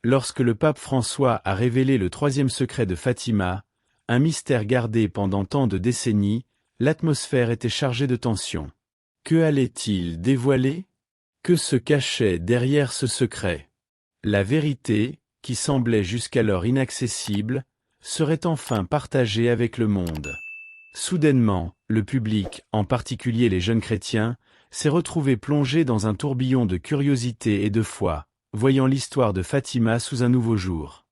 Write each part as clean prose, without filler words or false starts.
Lorsque le pape François a révélé le troisième secret de Fatima, un mystère gardé pendant tant de décennies, l'atmosphère était chargée de tension. Que allait-il dévoiler? Que se cachait derrière ce secret? La vérité, qui semblait jusqu'alors inaccessible, serait enfin partagée avec le monde. Soudainement, le public, en particulier les jeunes chrétiens, s'est retrouvé plongé dans un tourbillon de curiosité et de foi, voyant l'histoire de Fatima sous un nouveau jour.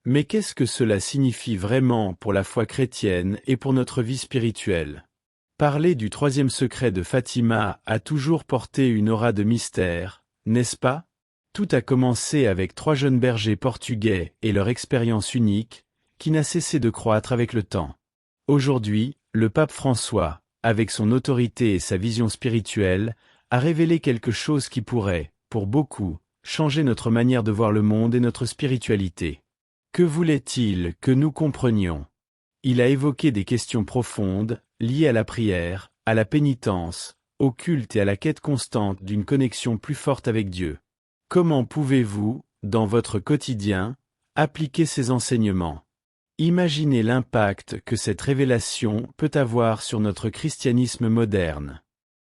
Mais qu'est-ce que cela signifie vraiment pour la foi chrétienne et pour notre vie spirituelle? Parler du troisième secret de Fatima a toujours porté une aura de mystère, n'est-ce pas? Tout a commencé avec 3 jeunes bergers portugais et leur expérience unique, qui n'a cessé de croître avec le temps. Aujourd'hui, le pape François, avec son autorité et sa vision spirituelle, a révélé quelque chose qui pourrait, pour beaucoup, changer notre manière de voir le monde et notre spiritualité. Que voulait-il que nous comprenions? Il a évoqué des questions profondes, liées à la prière, à la pénitence, au culte et à la quête constante d'une connexion plus forte avec Dieu. Comment pouvez-vous, dans votre quotidien, appliquer ces enseignements? Imaginez l'impact que cette révélation peut avoir sur notre christianisme moderne.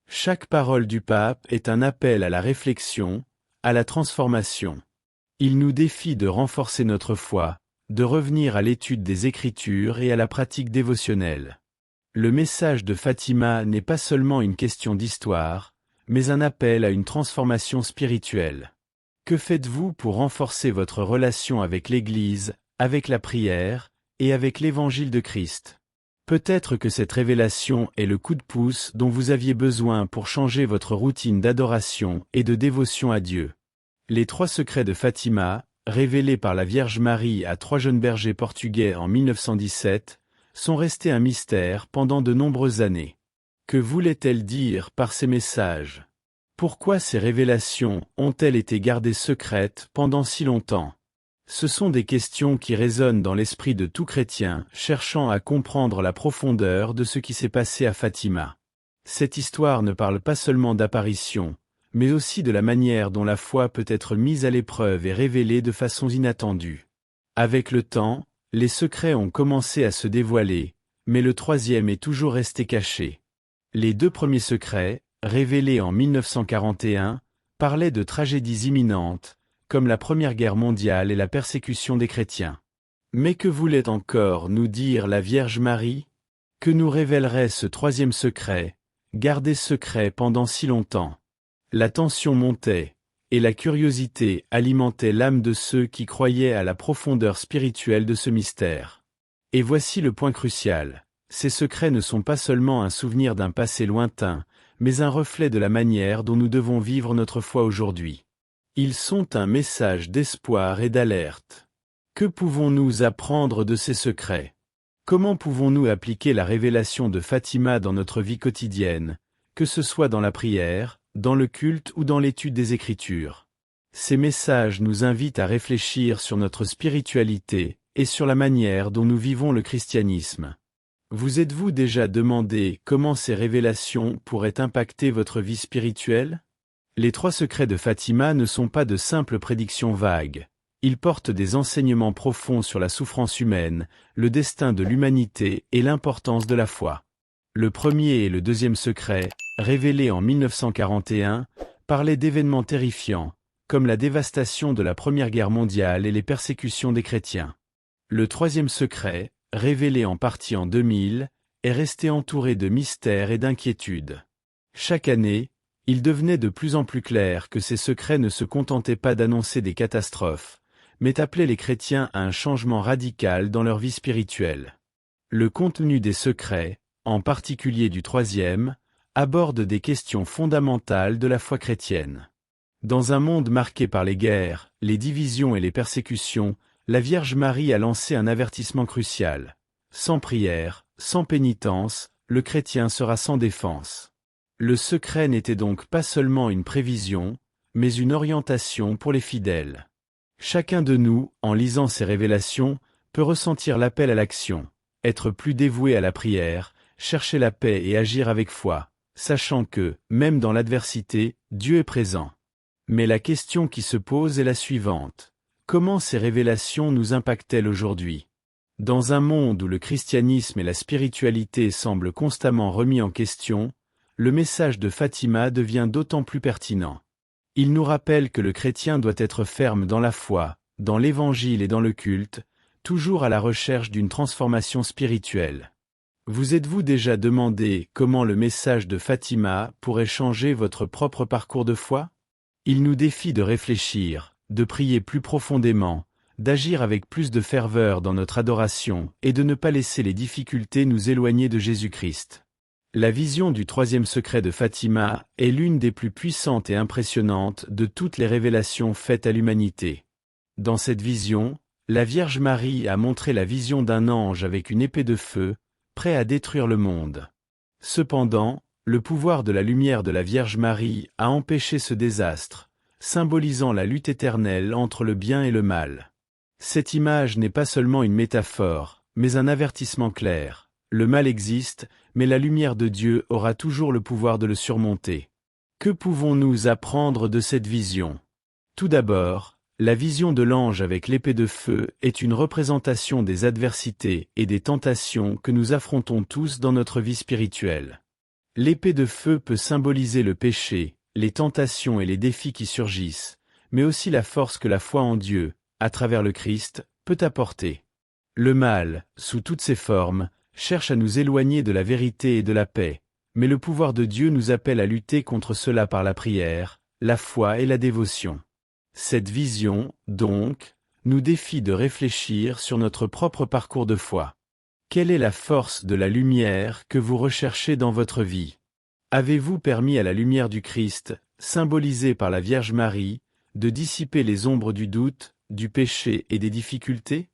Chaque parole du pape est un appel à la réflexion, à la transformation. Il nous défie de renforcer notre foi, de revenir à l'étude des Écritures et à la pratique dévotionnelle. Le message de Fatima n'est pas seulement une question d'histoire, mais un appel à une transformation spirituelle. Que faites-vous pour renforcer votre relation avec l'Église, avec la prière, et avec l'Évangile de Christ? Peut-être que cette révélation est le coup de pouce dont vous aviez besoin pour changer votre routine d'adoration et de dévotion à Dieu. Les 3 secrets de Fatima, révélés par la Vierge Marie à 3 jeunes bergers portugais en 1917, sont restés un mystère pendant de nombreuses années. Que voulait-elle dire par ces messages? Pourquoi ces révélations ont-elles été gardées secrètes pendant si longtemps? Ce sont des questions qui résonnent dans l'esprit de tout chrétien cherchant à comprendre la profondeur de ce qui s'est passé à Fatima. Cette histoire ne parle pas seulement d'apparitions, mais aussi de la manière dont la foi peut être mise à l'épreuve et révélée de façon inattendue. Avec le temps, les secrets ont commencé à se dévoiler, mais le troisième est toujours resté caché. Les 2 premiers secrets, révélés en 1941, parlaient de tragédies imminentes, comme la Première Guerre mondiale et la persécution des chrétiens. Mais que voulait encore nous dire la Vierge Marie? Que nous révélerait ce troisième secret, gardé secret pendant si longtemps? La tension montait, et la curiosité alimentait l'âme de ceux qui croyaient à la profondeur spirituelle de ce mystère. Et voici le point crucial. Ces secrets ne sont pas seulement un souvenir d'un passé lointain, mais un reflet de la manière dont nous devons vivre notre foi aujourd'hui. Ils sont un message d'espoir et d'alerte. Que pouvons-nous apprendre de ces secrets? Comment pouvons-nous appliquer la révélation de Fatima dans notre vie quotidienne, que ce soit dans la prière, dans le culte ou dans l'étude des Écritures? Ces messages nous invitent à réfléchir sur notre spiritualité et sur la manière dont nous vivons le christianisme. Vous êtes-vous déjà demandé comment ces révélations pourraient impacter votre vie spirituelle? Les 3 secrets de Fatima ne sont pas de simples prédictions vagues. Ils portent des enseignements profonds sur la souffrance humaine, le destin de l'humanité et l'importance de la foi. Le premier et le deuxième secret, révélés en 1941, parlaient d'événements terrifiants, comme la dévastation de la Première Guerre mondiale et les persécutions des chrétiens. Le troisième secret, révélé en partie en 2000, est resté entouré de mystères et d'inquiétudes. Chaque année, il devenait de plus en plus clair que ces secrets ne se contentaient pas d'annoncer des catastrophes, mais appelaient les chrétiens à un changement radical dans leur vie spirituelle. Le contenu des secrets, en particulier du troisième, aborde des questions fondamentales de la foi chrétienne. Dans un monde marqué par les guerres, les divisions et les persécutions, la Vierge Marie a lancé un avertissement crucial. Sans prière, sans pénitence, le chrétien sera sans défense. Le secret n'était donc pas seulement une prévision, mais une orientation pour les fidèles. Chacun de nous, en lisant ces révélations, peut ressentir l'appel à l'action, être plus dévoué à la prière, chercher la paix et agir avec foi, sachant que, même dans l'adversité, Dieu est présent. Mais la question qui se pose est la suivante. Comment ces révélations nous impactent-elles aujourd'hui? Dans un monde où le christianisme et la spiritualité semblent constamment remis en question, le message de Fatima devient d'autant plus pertinent. Il nous rappelle que le chrétien doit être ferme dans la foi, dans l'évangile et dans le culte, toujours à la recherche d'une transformation spirituelle. Vous êtes-vous déjà demandé comment le message de Fatima pourrait changer votre propre parcours de foi? Il nous défie de réfléchir, de prier plus profondément, d'agir avec plus de ferveur dans notre adoration et de ne pas laisser les difficultés nous éloigner de Jésus-Christ. La vision du troisième secret de Fatima est l'une des plus puissantes et impressionnantes de toutes les révélations faites à l'humanité. Dans cette vision, la Vierge Marie a montré la vision d'un ange avec une épée de feu, prêt à détruire le monde. Cependant, le pouvoir de la lumière de la Vierge Marie a empêché ce désastre, symbolisant la lutte éternelle entre le bien et le mal. Cette image n'est pas seulement une métaphore, mais un avertissement clair. Le mal existe, mais la lumière de Dieu aura toujours le pouvoir de le surmonter. Que pouvons-nous apprendre de cette vision? Tout d'abord, la vision de l'ange avec l'épée de feu est une représentation des adversités et des tentations que nous affrontons tous dans notre vie spirituelle. L'épée de feu peut symboliser le péché, les tentations et les défis qui surgissent, mais aussi la force que la foi en Dieu, à travers le Christ, peut apporter. Le mal, sous toutes ses formes, cherche à nous éloigner de la vérité et de la paix, mais le pouvoir de Dieu nous appelle à lutter contre cela par la prière, la foi et la dévotion. Cette vision, donc, nous défie de réfléchir sur notre propre parcours de foi. Quelle est la force de la lumière que vous recherchez dans votre vie? Avez-vous permis à la lumière du Christ, symbolisée par la Vierge Marie, de dissiper les ombres du doute, du péché et des difficultés?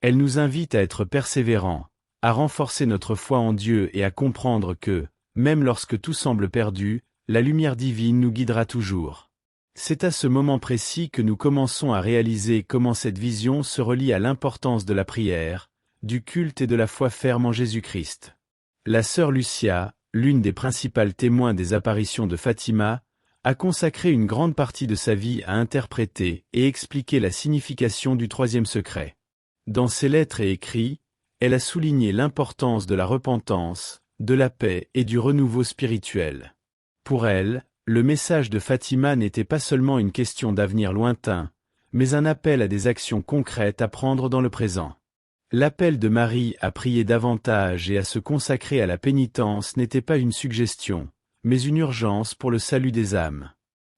Elle nous invite à être persévérants, à renforcer notre foi en Dieu et à comprendre que, même lorsque tout semble perdu, la lumière divine nous guidera toujours. C'est à ce moment précis que nous commençons à réaliser comment cette vision se relie à l'importance de la prière, du culte et de la foi ferme en Jésus-Christ. La sœur Lucia, l'une des principales témoins des apparitions de Fatima, a consacré une grande partie de sa vie à interpréter et expliquer la signification du troisième secret. Dans ses lettres et écrits, elle a souligné l'importance de la repentance, de la paix et du renouveau spirituel. Pour elle, le message de Fatima n'était pas seulement une question d'avenir lointain, mais un appel à des actions concrètes à prendre dans le présent. L'appel de Marie à prier davantage et à se consacrer à la pénitence n'était pas une suggestion, mais une urgence pour le salut des âmes.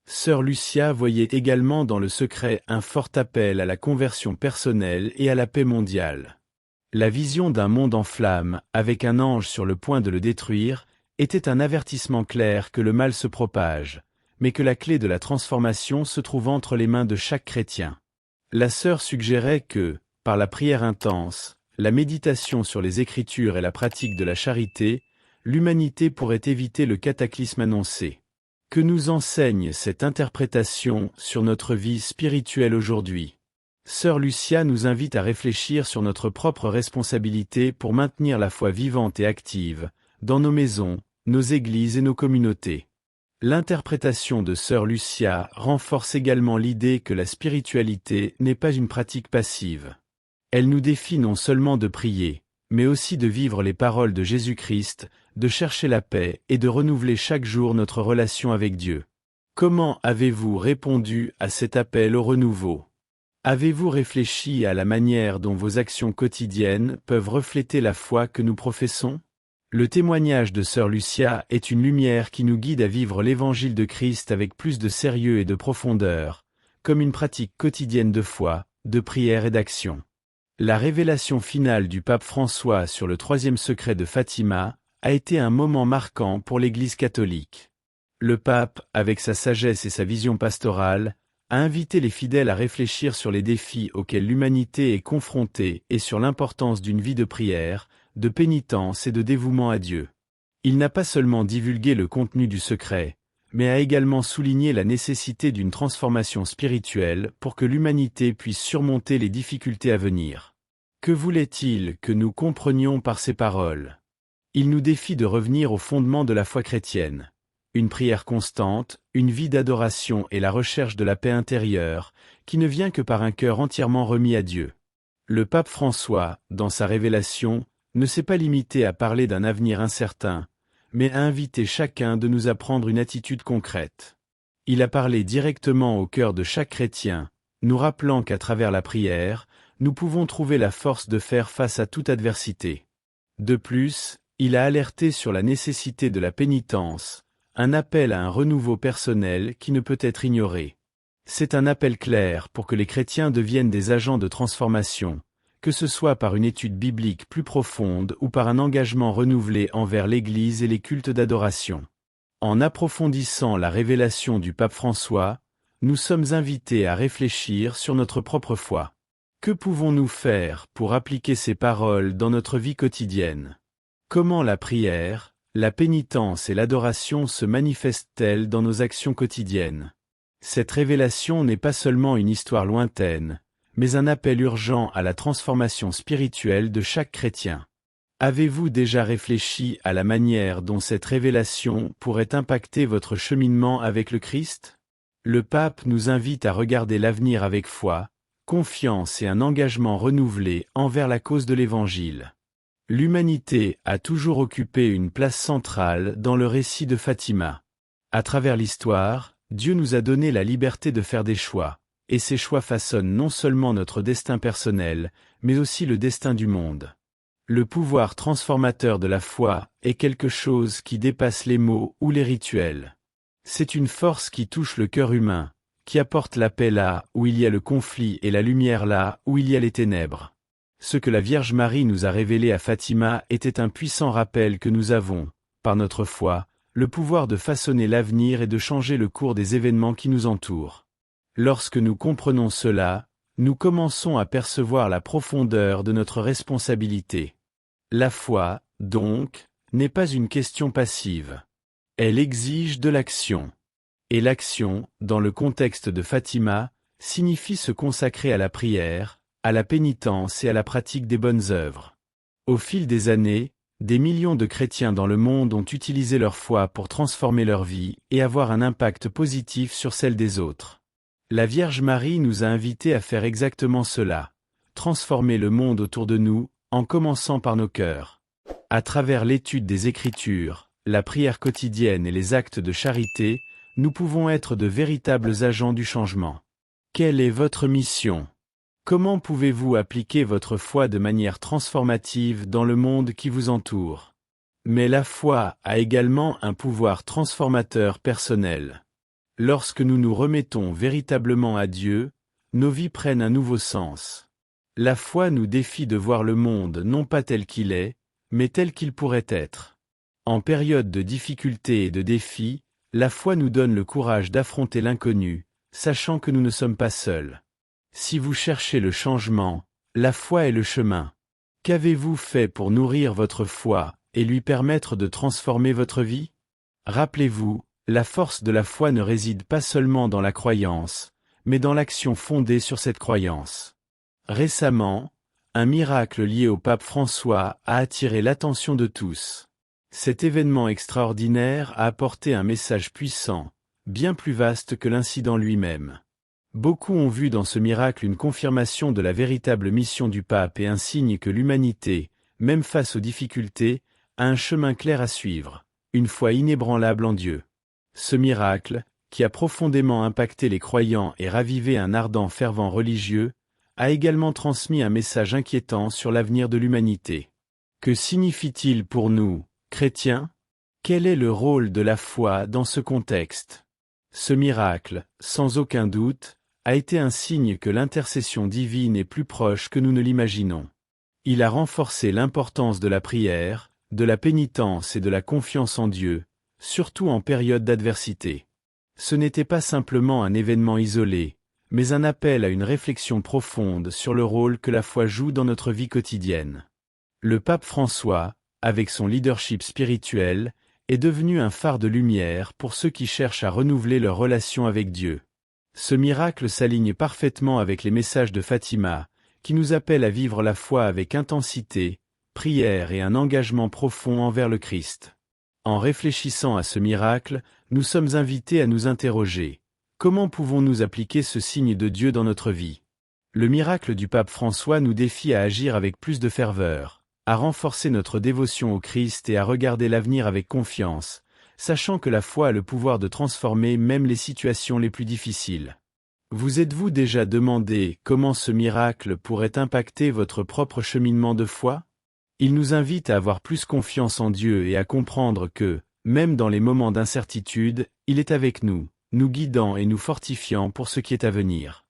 Sœur Lucia voyait également dans le secret un fort appel à la conversion personnelle et à la paix mondiale. La vision d'un monde en flammes, avec un ange sur le point de le détruire, était un avertissement clair que le mal se propage, mais que la clé de la transformation se trouve entre les mains de chaque chrétien. La sœur suggérait que, par la prière intense, la méditation sur les Écritures et la pratique de la charité, l'humanité pourrait éviter le cataclysme annoncé. Que nous enseigne cette interprétation sur notre vie spirituelle aujourd'hui? Sœur Lucia nous invite à réfléchir sur notre propre responsabilité pour maintenir la foi vivante et active, dans nos maisons, nos églises et nos communautés. L'interprétation de Sœur Lucia renforce également l'idée que la spiritualité n'est pas une pratique passive. Elle nous défie non seulement de prier, mais aussi de vivre les paroles de Jésus-Christ, de chercher la paix et de renouveler chaque jour notre relation avec Dieu. Comment avez-vous répondu à cet appel au renouveau? Avez-vous réfléchi à la manière dont vos actions quotidiennes peuvent refléter la foi que nous professons? Le témoignage de Sœur Lucia est une lumière qui nous guide à vivre l'évangile de Christ avec plus de sérieux et de profondeur, comme une pratique quotidienne de foi, de prière et d'action. La révélation finale du pape François sur le troisième secret de Fatima a été un moment marquant pour l'Église catholique. Le pape, avec sa sagesse et sa vision pastorale, a invité les fidèles à réfléchir sur les défis auxquels l'humanité est confrontée et sur l'importance d'une vie de prière, de pénitence et de dévouement à Dieu. Il n'a pas seulement divulgué le contenu du secret, mais a également souligné la nécessité d'une transformation spirituelle pour que l'humanité puisse surmonter les difficultés à venir. Que voulait-il que nous comprenions par ces paroles? Il nous défie de revenir au fondement de la foi chrétienne. Une prière constante, une vie d'adoration et la recherche de la paix intérieure, qui ne vient que par un cœur entièrement remis à Dieu. Le pape François, dans sa révélation, ne s'est pas limité à parler d'un avenir incertain, mais a invité chacun de nous à prendre une attitude concrète. Il a parlé directement au cœur de chaque chrétien, nous rappelant qu'à travers la prière, nous pouvons trouver la force de faire face à toute adversité. De plus, il a alerté sur la nécessité de la pénitence, un appel à un renouveau personnel qui ne peut être ignoré. C'est un appel clair pour que les chrétiens deviennent des agents de transformation, que ce soit par une étude biblique plus profonde ou par un engagement renouvelé envers l'Église et les cultes d'adoration. En approfondissant la révélation du pape François, nous sommes invités à réfléchir sur notre propre foi. Que pouvons-nous faire pour appliquer ces paroles dans notre vie quotidienne? Comment la prière, la pénitence et l'adoration se manifestent-elles dans nos actions quotidiennes? Cette révélation n'est pas seulement une histoire lointaine, mais un appel urgent à la transformation spirituelle de chaque chrétien. Avez-vous déjà réfléchi à la manière dont cette révélation pourrait impacter votre cheminement avec le Christ? Le pape nous invite à regarder l'avenir avec foi, confiance et un engagement renouvelé envers la cause de l'Évangile. L'humanité a toujours occupé une place centrale dans le récit de Fatima. À travers l'histoire, Dieu nous a donné la liberté de faire des choix, et ces choix façonnent non seulement notre destin personnel, mais aussi le destin du monde. Le pouvoir transformateur de la foi est quelque chose qui dépasse les mots ou les rituels. C'est une force qui touche le cœur humain, qui apporte la paix là où il y a le conflit et la lumière là où il y a les ténèbres. Ce que la Vierge Marie nous a révélé à Fatima était un puissant rappel que nous avons, par notre foi, le pouvoir de façonner l'avenir et de changer le cours des événements qui nous entourent. Lorsque nous comprenons cela, nous commençons à percevoir la profondeur de notre responsabilité. La foi, donc, n'est pas une question passive. Elle exige de l'action. Et l'action, dans le contexte de Fatima, signifie se consacrer à la prière, à la pénitence et à la pratique des bonnes œuvres. Au fil des années, des millions de chrétiens dans le monde ont utilisé leur foi pour transformer leur vie et avoir un impact positif sur celle des autres. La Vierge Marie nous a invités à faire exactement cela, transformer le monde autour de nous, en commençant par nos cœurs. À travers l'étude des Écritures, la prière quotidienne et les actes de charité, nous pouvons être de véritables agents du changement. Quelle est votre mission? Comment pouvez-vous appliquer votre foi de manière transformative dans le monde qui vous entoure? Mais la foi a également un pouvoir transformateur personnel. Lorsque nous nous remettons véritablement à Dieu, nos vies prennent un nouveau sens. La foi nous défie de voir le monde non pas tel qu'il est, mais tel qu'il pourrait être. En période de difficultés et de défis, la foi nous donne le courage d'affronter l'inconnu, sachant que nous ne sommes pas seuls. Si vous cherchez le changement, la foi est le chemin. Qu'avez-vous fait pour nourrir votre foi et lui permettre de transformer votre vie? Rappelez-vous, la force de la foi ne réside pas seulement dans la croyance, mais dans l'action fondée sur cette croyance. Récemment, un miracle lié au pape François a attiré l'attention de tous. Cet événement extraordinaire a apporté un message puissant, bien plus vaste que l'incident lui-même. Beaucoup ont vu dans ce miracle une confirmation de la véritable mission du pape et un signe que l'humanité, même face aux difficultés, a un chemin clair à suivre, une foi inébranlable en Dieu. Ce miracle, qui a profondément impacté les croyants et ravivé un ardent fervent religieux, a également transmis un message inquiétant sur l'avenir de l'humanité. Que signifie-t-il pour nous, chrétiens? Quel est le rôle de la foi dans ce contexte? Ce miracle, sans aucun doute, a été un signe que l'intercession divine est plus proche que nous ne l'imaginons. Il a renforcé l'importance de la prière, de la pénitence et de la confiance en Dieu, surtout en période d'adversité. Ce n'était pas simplement un événement isolé, mais un appel à une réflexion profonde sur le rôle que la foi joue dans notre vie quotidienne. Le pape François, avec son leadership spirituel, est devenu un phare de lumière pour ceux qui cherchent à renouveler leur relation avec Dieu. Ce miracle s'aligne parfaitement avec les messages de Fatima, qui nous appellent à vivre la foi avec intensité, prière et un engagement profond envers le Christ. En réfléchissant à ce miracle, nous sommes invités à nous interroger. Comment pouvons-nous appliquer ce signe de Dieu dans notre vie? Le miracle du pape François nous défie à agir avec plus de ferveur, à renforcer notre dévotion au Christ et à regarder l'avenir avec confiance, sachant que la foi a le pouvoir de transformer même les situations les plus difficiles. Vous êtes-vous déjà demandé comment ce miracle pourrait impacter votre propre cheminement de foi? Il nous invite à avoir plus confiance en Dieu et à comprendre que, même dans les moments d'incertitude, il est avec nous, nous guidant et nous fortifiant pour ce qui est à venir.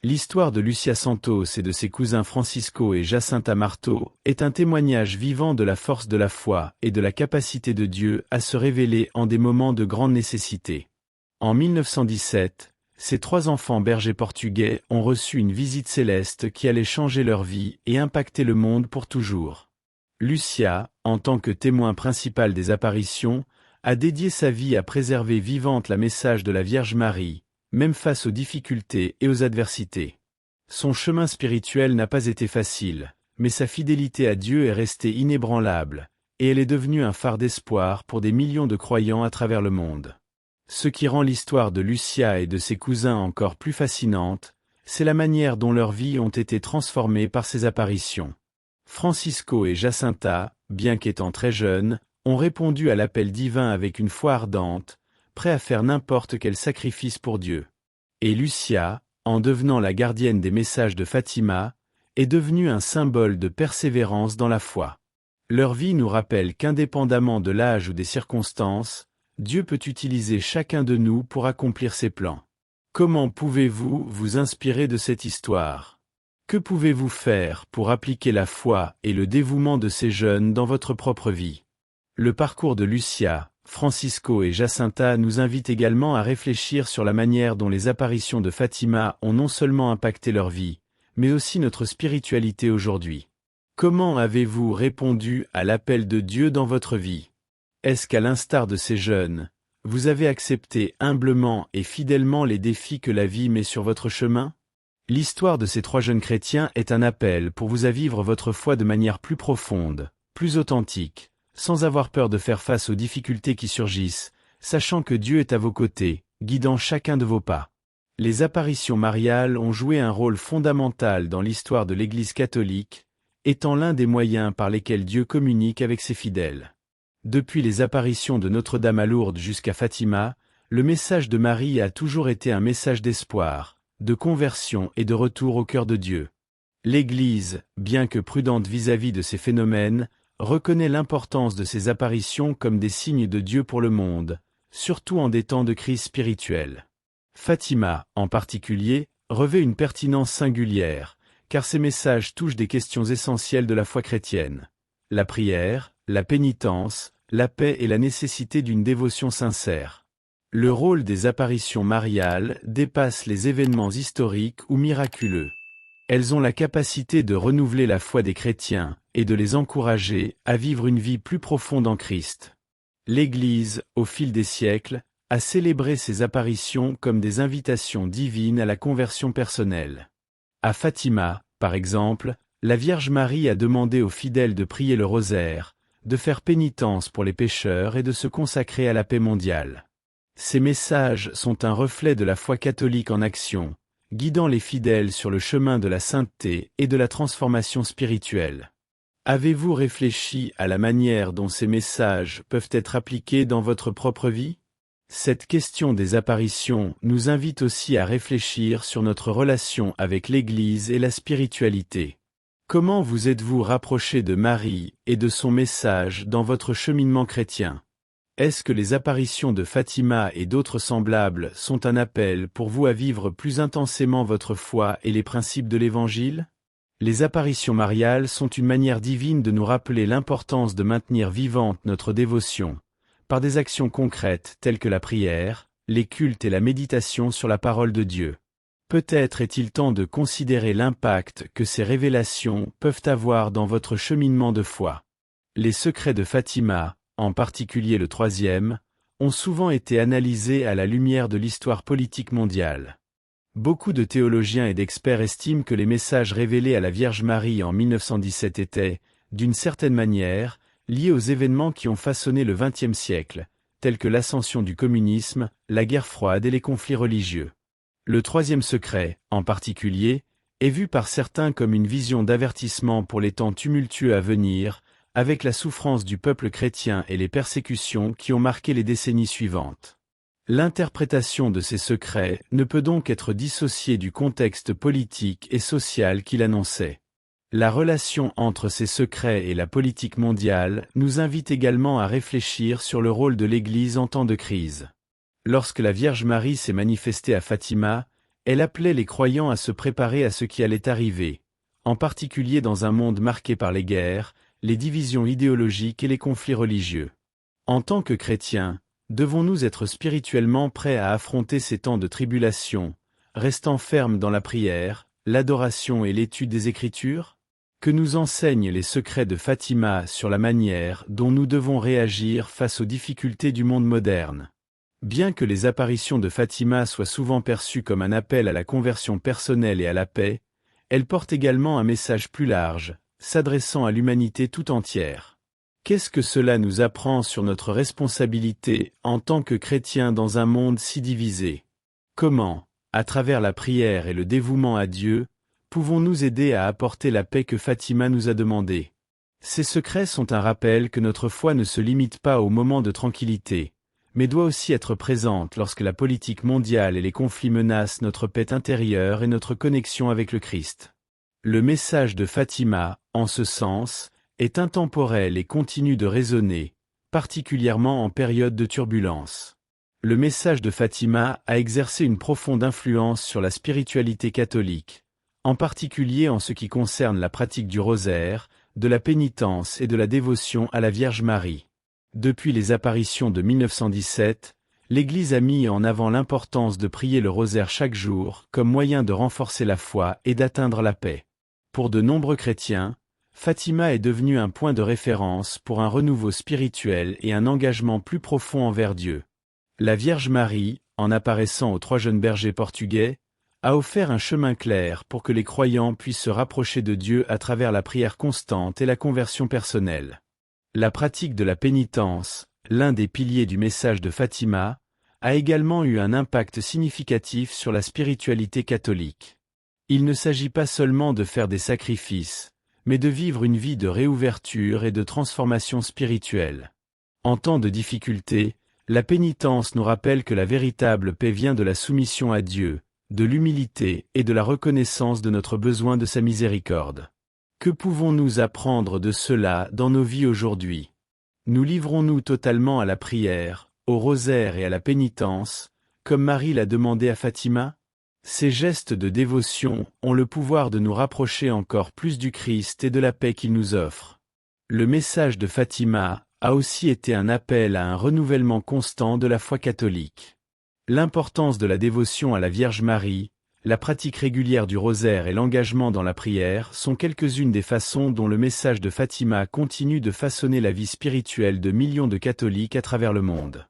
L'histoire de Lucia Santos et de ses cousins Francisco et Jacinta Marto est un témoignage vivant de la force de la foi et de la capacité de Dieu à se révéler en des moments de grande nécessité. En 1917, ces 3 enfants bergers portugais ont reçu une visite céleste qui allait changer leur vie et impacter le monde pour toujours. Lucia, en tant que témoin principal des apparitions, a dédié sa vie à préserver vivante la message de la Vierge Marie, même face aux difficultés et aux adversités. Son chemin spirituel n'a pas été facile, mais sa fidélité à Dieu est restée inébranlable, et elle est devenue un phare d'espoir pour des millions de croyants à travers le monde. Ce qui rend l'histoire de Lucia et de ses cousins encore plus fascinante, c'est la manière dont leurs vies ont été transformées par ces apparitions. Francisco et Jacinta, bien qu'étant très jeunes, ont répondu à l'appel divin avec une foi ardente, prêts à faire n'importe quel sacrifice pour Dieu. Et Lucia, en devenant la gardienne des messages de Fatima, est devenue un symbole de persévérance dans la foi. Leur vie nous rappelle qu'indépendamment de l'âge ou des circonstances, Dieu peut utiliser chacun de nous pour accomplir ses plans. Comment pouvez-vous vous inspirer de cette histoire? Que pouvez-vous faire pour appliquer la foi et le dévouement de ces jeunes dans votre propre vie? Le parcours de Lucia, Francisco et Jacinta nous invite également à réfléchir sur la manière dont les apparitions de Fatima ont non seulement impacté leur vie, mais aussi notre spiritualité aujourd'hui. Comment avez-vous répondu à l'appel de Dieu dans votre vie? Est-ce qu'à l'instar de ces jeunes, vous avez accepté humblement et fidèlement les défis que la vie met sur votre chemin? L'histoire de ces 3 jeunes chrétiens est un appel pour vous à vivre votre foi de manière plus profonde, plus authentique, sans avoir peur de faire face aux difficultés qui surgissent, sachant que Dieu est à vos côtés, guidant chacun de vos pas. Les apparitions mariales ont joué un rôle fondamental dans l'histoire de l'Église catholique, étant l'un des moyens par lesquels Dieu communique avec ses fidèles. Depuis les apparitions de Notre-Dame à Lourdes jusqu'à Fatima, le message de Marie a toujours été un message d'espoir, de conversion et de retour au cœur de Dieu. L'Église, bien que prudente vis-à-vis de ces phénomènes, reconnaît l'importance de ces apparitions comme des signes de Dieu pour le monde, surtout en des temps de crise spirituelle. Fatima, en particulier, revêt une pertinence singulière, car ces messages touchent des questions essentielles de la foi chrétienne. La prière, la pénitence, la paix et la nécessité d'une dévotion sincère. Le rôle des apparitions mariales dépasse les événements historiques ou miraculeux. Elles ont la capacité de renouveler la foi des chrétiens et de les encourager à vivre une vie plus profonde en Christ. L'Église, au fil des siècles, a célébré ces apparitions comme des invitations divines à la conversion personnelle. À Fatima, par exemple, la Vierge Marie a demandé aux fidèles de prier le rosaire, de faire pénitence pour les pécheurs et de se consacrer à la paix mondiale. Ces messages sont un reflet de la foi catholique en action, guidant les fidèles sur le chemin de la sainteté et de la transformation spirituelle. Avez-vous réfléchi à la manière dont ces messages peuvent être appliqués dans votre propre vie? Cette question des apparitions nous invite aussi à réfléchir sur notre relation avec l'Église et la spiritualité. Comment vous êtes-vous rapproché de Marie et de son message dans votre cheminement chrétien? Est-ce que les apparitions de Fatima et d'autres semblables sont un appel pour vous à vivre plus intensément votre foi et les principes de l'Évangile? Les apparitions mariales sont une manière divine de nous rappeler l'importance de maintenir vivante notre dévotion, par des actions concrètes telles que la prière, les cultes et la méditation sur la parole de Dieu. Peut-être est-il temps de considérer l'impact que ces révélations peuvent avoir dans votre cheminement de foi. Les secrets de Fatima, en particulier le 3e, ont souvent été analysés à la lumière de l'histoire politique mondiale. Beaucoup de théologiens et d'experts estiment que les messages révélés à la Vierge Marie en 1917 étaient, d'une certaine manière, liés aux événements qui ont façonné le XXe siècle, tels que l'ascension du communisme, la guerre froide et les conflits religieux. Le troisième secret, en particulier, est vu par certains comme une vision d'avertissement pour les temps tumultueux à venir, avec la souffrance du peuple chrétien et les persécutions qui ont marqué les décennies suivantes. L'interprétation de ces secrets ne peut donc être dissociée du contexte politique et social qu'il annonçait. La relation entre ces secrets et la politique mondiale nous invite également à réfléchir sur le rôle de l'Église en temps de crise. Lorsque la Vierge Marie s'est manifestée à Fatima, elle appelait les croyants à se préparer à ce qui allait arriver, en particulier dans un monde marqué par les guerres, les divisions idéologiques et les conflits religieux. En tant que chrétiens, devons-nous être spirituellement prêts à affronter ces temps de tribulation, restant fermes dans la prière, l'adoration et l'étude des Écritures? Que nous enseignent les secrets de Fatima sur la manière dont nous devons réagir face aux difficultés du monde moderne. Bien que les apparitions de Fatima soient souvent perçues comme un appel à la conversion personnelle et à la paix, elles portent également un message plus large, s'adressant à l'humanité tout entière. Qu'est-ce que cela nous apprend sur notre responsabilité en tant que chrétiens dans un monde si divisé? Comment, à travers la prière et le dévouement à Dieu, pouvons-nous aider à apporter la paix que Fatima nous a demandée? Ces secrets sont un rappel que notre foi ne se limite pas aux moments de tranquillité, mais doit aussi être présente lorsque la politique mondiale et les conflits menacent notre paix intérieure et notre connexion avec le Christ. Le message de Fatima, en ce sens, est intemporel et continue de résonner, particulièrement en période de turbulence. Le message de Fatima a exercé une profonde influence sur la spiritualité catholique, en particulier en ce qui concerne la pratique du rosaire, de la pénitence et de la dévotion à la Vierge Marie. Depuis les apparitions de 1917, l'Église a mis en avant l'importance de prier le rosaire chaque jour comme moyen de renforcer la foi et d'atteindre la paix. Pour de nombreux chrétiens, Fatima est devenue un point de référence pour un renouveau spirituel et un engagement plus profond envers Dieu. La Vierge Marie, en apparaissant aux 3 jeunes bergers portugais, a offert un chemin clair pour que les croyants puissent se rapprocher de Dieu à travers la prière constante et la conversion personnelle. La pratique de la pénitence, l'un des piliers du message de Fatima, a également eu un impact significatif sur la spiritualité catholique. Il ne s'agit pas seulement de faire des sacrifices, mais de vivre une vie de réouverture et de transformation spirituelle. En temps de difficulté, la pénitence nous rappelle que la véritable paix vient de la soumission à Dieu, de l'humilité et de la reconnaissance de notre besoin de sa miséricorde. Que pouvons-nous apprendre de cela dans nos vies aujourd'hui? Nous livrons-nous totalement à la prière, au rosaire et à la pénitence, comme Marie l'a demandé à Fatima? Ces gestes de dévotion ont le pouvoir de nous rapprocher encore plus du Christ et de la paix qu'il nous offre. Le message de Fatima a aussi été un appel à un renouvellement constant de la foi catholique. L'importance de la dévotion à la Vierge Marie, la pratique régulière du rosaire et l'engagement dans la prière sont quelques-unes des façons dont le message de Fatima continue de façonner la vie spirituelle de millions de catholiques à travers le monde.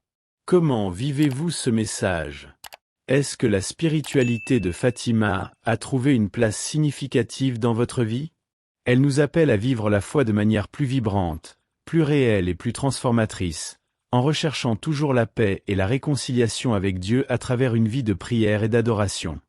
Comment vivez-vous ce message? Est-ce que la spiritualité de Fatima a trouvé une place significative dans votre vie? Elle nous appelle à vivre la foi de manière plus vibrante, plus réelle et plus transformatrice, en recherchant toujours la paix et la réconciliation avec Dieu à travers une vie de prière et d'adoration.